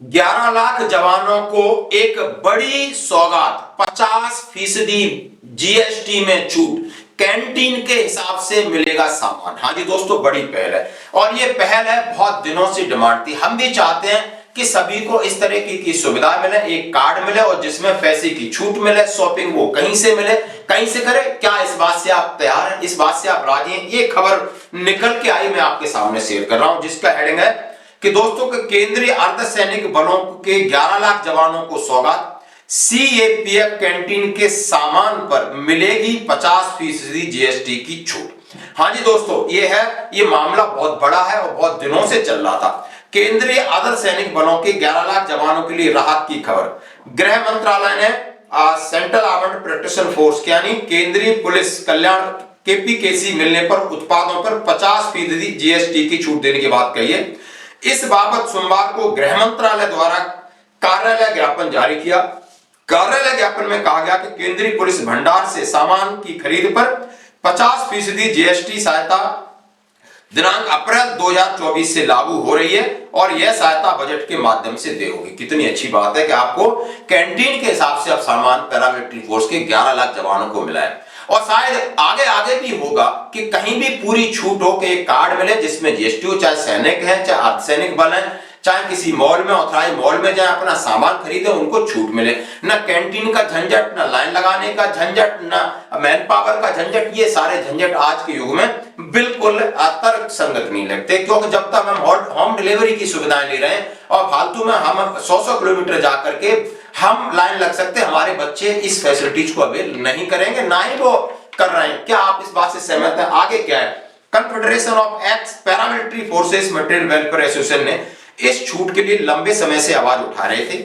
11 लाख जवानों को एक बड़ी सौगात, 50% जीएसटी में छूट, कैंटीन के हिसाब से मिलेगा सामान। हाँ जी दोस्तों, बड़ी पहल है और ये पहल है बहुत दिनों से डिमांड थी। हम भी चाहते हैं कि सभी को इस तरह की सुविधा मिले, एक कार्ड मिले और जिसमें पैसे की छूट मिले, शॉपिंग वो कहीं से मिले, कहीं से करे। क्या इस बात से आप तैयार हैं? इस बात से आप राजी हैं? ये खबर निकल के आई, मैं आपके सामने शेयर कर रहा हूं, जिसका हेडिंग है कि दोस्तों के केंद्रीय अर्धसैनिक बलों के 11 लाख जवानों को सौगात, सीएपीएफ कैंटीन के सामान पर मिलेगी 50% जीएसटी की छूट। हाँ जी दोस्तों, ये मामला बहुत बड़ा है और बहुत दिनों से चल रहा था। केंद्रीय अर्धसैनिक बलों के 11 लाख जवानों के लिए राहत की खबर। गृह मंत्रालय ने सेंट्रल आर्मड प्रोटेक्शन फोर्स यानी केंद्रीय पुलिस कल्याण केपीकेसी मिलने पर उत्पादों पर 50% जीएसटी की छूट देने की बात कही है। इस बाबत सोमवार को गृह मंत्रालय द्वारा कार्यालय ज्ञापन जारी किया। कार्यालय ज्ञापन में कहा गया कि केंद्रीय पुलिस भंडार से सामान की खरीद पर 50% जीएसटी सहायता दिनांक अप्रैल 2024 से लागू हो रही है और यह सहायता बजट के माध्यम से दे होगी। कितनी अच्छी बात है कि आपको कैंटीन के हिसाब से अब सामान पैरामिलिट्री फोर्स के 11 लाख जवानों को मिला है और शायद आगे आगे भी होगा कि कहीं भी पूरी छूट हो कि एक कार्ड मिले जिसमें जीएसटी हो, चाहे सैनिक है, चाहे अर्धसैनिक बल है, चाहे किसी मॉल में ऑथराइज मॉल में जाए अपना सामान खरीदे, उनको छूट मिले। ना कैंटीन का झंझट, ना लाइन लगाने का झंझट, ना मैन पावर का झंझट। ये सारे झंझट आज के युग में बिल्कुल तर्क संगत नहीं लगते, क्योंकि जब तक हम होम डिलीवरी की सुविधाएं ले रहे हैं और फालतू में हम 100 किलोमीटर जाकर के हम लाइन लग सकते, हमारे बच्चे इस फैसिलिटीज को अवेल नहीं करेंगे, ना ही वो कर रहे हैं। क्या आप इस बात से सहमत हैं? आगे क्या है? Confederation of x paramilitary forces material welfare association ने इस छूट के लिए लंबे समय से आवाज उठा रहे थे।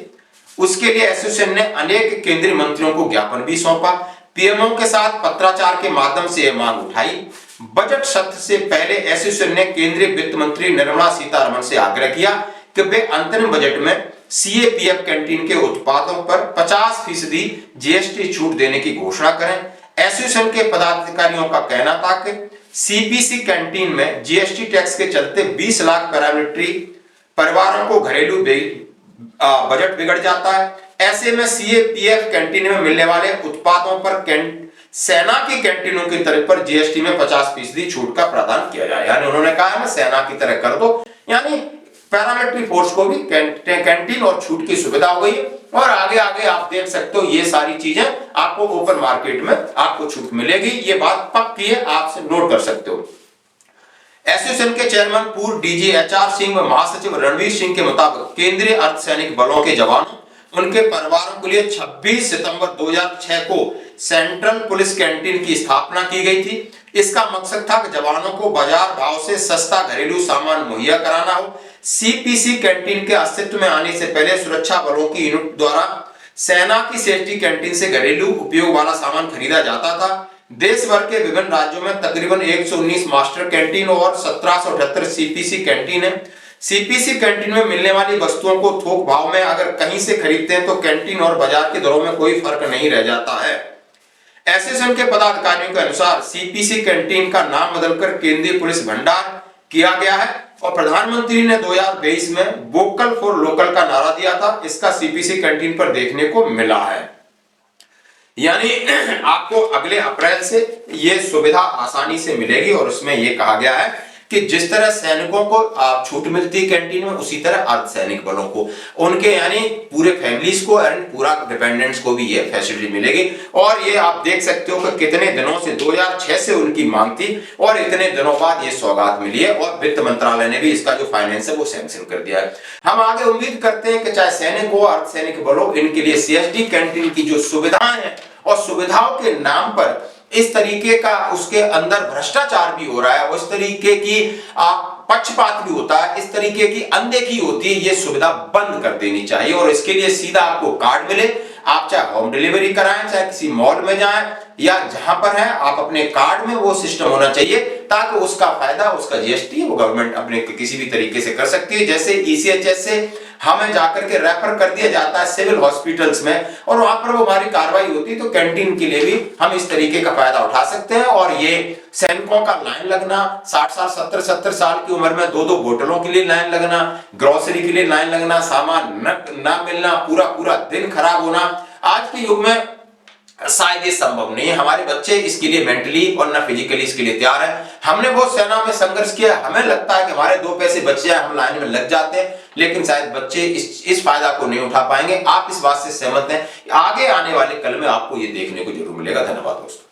उसके लिए एसोसिएशन ने अनेक केंद्रीय मंत्रियों को ज्ञापन भी सौंपा, पीएमओ के साथ पत्राचार के माध्यम से यह मांग उठाई। बजट सत्र से पहले एसोसिएशन ने केंद्रीय वित्त मंत्री निर्मला सीतारमण से आग्रह किया कि वे अंतरिम बजट में सीएपीएफ कैंटीन के उत्पादों पर 50% जीएसटी छूट देने की घोषणा करें। एसोसिएशन के पदाधिकारियों का कहना था कि सीपीसी कैंटीन में जीएसटी टैक्स के चलते 20 लाख पैरामिलिट्री परिवारों को घरेलू बजट बिगड़ जाता है। ऐसे में सीएपीएफ कैंटीन में मिलने वाले उत्पादों पर सेना की कैंटीनों की तरफ पर जीएसटी में 50% छूट का प्रावधान किया जाए। यानी उन्होंने कहा है सेना की तरह कर दो, यानी पैरामिलिट्री फोर्स को भी कैंटीन और छूट की सुविधा हो गई और आगे आगे आप देख सकते हो ये सारी चीजें आपको ओपन मार्केट में आपको छूट मिलेगी। ये बात पक्की है, आप नोट कर सकते हो। एसोसिएशन के चेयरमैन पूर्व डीजी एचआर सिंह व महासचिव रणवीर सिंह के मुताबिक केंद्रीय अर्धसैनिक बलों के जवानों उनके परिवारों के लिए 26 सितंबर 2006 को सेंट्रल पुलिस कैंटीन की स्थापना की गई थी। इसका मकसद था कि जवानों को बाजार भाव से सस्ता घरेलू सामान मुहैया कराना हो। सीपीसी कैंटीन के अस्तित्व में आने से पहले सुरक्षा बलों की यूनिट द्वारा सेना की सेफ्टी कैंटीन से घरेलू उपयोग वाला सामान खरीदा जाता था। देश भर के विभिन्न राज्यों में तकरीबन 119 मास्टर कैंटीन और 1778 सीपीसी कैंटीन है। सीपीसी कैंटीन में मिलने वाली वस्तुओं को थोक भाव में अगर कहीं से खरीदते हैं तो कैंटीन और बाजार के दरों में कोई फर्क नहीं रह जाता है। एसोसिएशन के पदाधिकारियों के अनुसार सीपीसी कैंटीन का नाम बदलकर केंद्रीय पुलिस भंडार किया गया है और प्रधानमंत्री ने 2023 में वोकल फॉर लोकल का नारा दिया था। इसका सीपीसी कैंटीन पर देखने को मिला है। यानी आपको अगले अप्रैल से ये सुविधा आसानी से मिलेगी और उसमें ये कहा गया है कि जिस तरह सैनिकों को छूट मिलती है कैंटीन में, उसी तरह अर्धसैनिक बलों को, उनके यानी पूरे फैमिलीज को और पूरा डिपेंडेंट्स को भी ये फैसिलिटी मिलेगी। और ये आप देख सकते हो कि कितने दिनों से 2006 से उनकी मांग थी और इतने दिनों बाद ये सौगात मिली है और वित्त मंत्रालय ने भी इसका जो फाइनेंस है वो सैंक्शन कर दिया है। हम आगे उम्मीद करते हैं कि चाहे सैनिक हो अर्धसैनिक बल हो, इनके लिए सीएसडी कैंटीन की जो सुविधाएं हैं और सुविधाओं के नाम पर इस तरीके का उसके अंदर भ्रष्टाचार भी हो रहा है, उस तरीके की पक्षपात भी होता है, इस तरीके की अनदेखी होती है, ये सुविधा बंद कर देनी चाहिए। और इसके लिए सीधा आपको कार्ड मिले, आप चाहे होम डिलीवरी कराएं, चाहे किसी मॉल में जाएं, या जहां पर है आप अपने कार्ड में वो सिस्टम होना चाहिए, ताकि उसका फायदा, उसका जीएसटी वो गवर्नमेंट अपने किसी भी तरीके से कर सकती है। जैसे ईसीएचएस से हमें जाकर के रेफर कर दिया जाता है सिविल हॉस्पिटल्स में, और वहां पर वो हमारी कार्रवाई होती है, तो कैंटीन के लिए भी हम इस तरीके का फायदा उठा सकते हैं। और ये सैनिकों का लाइन लगना, 60 साल 70 साल की उम्र में 2-2 बोतलों के लिए लाइन लगना, ग्रोसरी के लिए लाइन लगना, सामान न मिलना, पूरा दिन खराब होना, आज के युग में शायद ये संभव नहीं है। हमारे बच्चे इसके लिए मेंटली और ना फिजिकली इसके लिए तैयार है। हमने बहुत सेना में संघर्ष किया, हमें लगता है कि हमारे 2 पैसे बच जाए, हम लाइन में लग जाते हैं, लेकिन शायद बच्चे इस फायदा को नहीं उठा पाएंगे। आप इस बात से सहमत हैं? आगे आने वाले कल में आपको ये देखने को जरूर मिलेगा। धन्यवाद दोस्तों।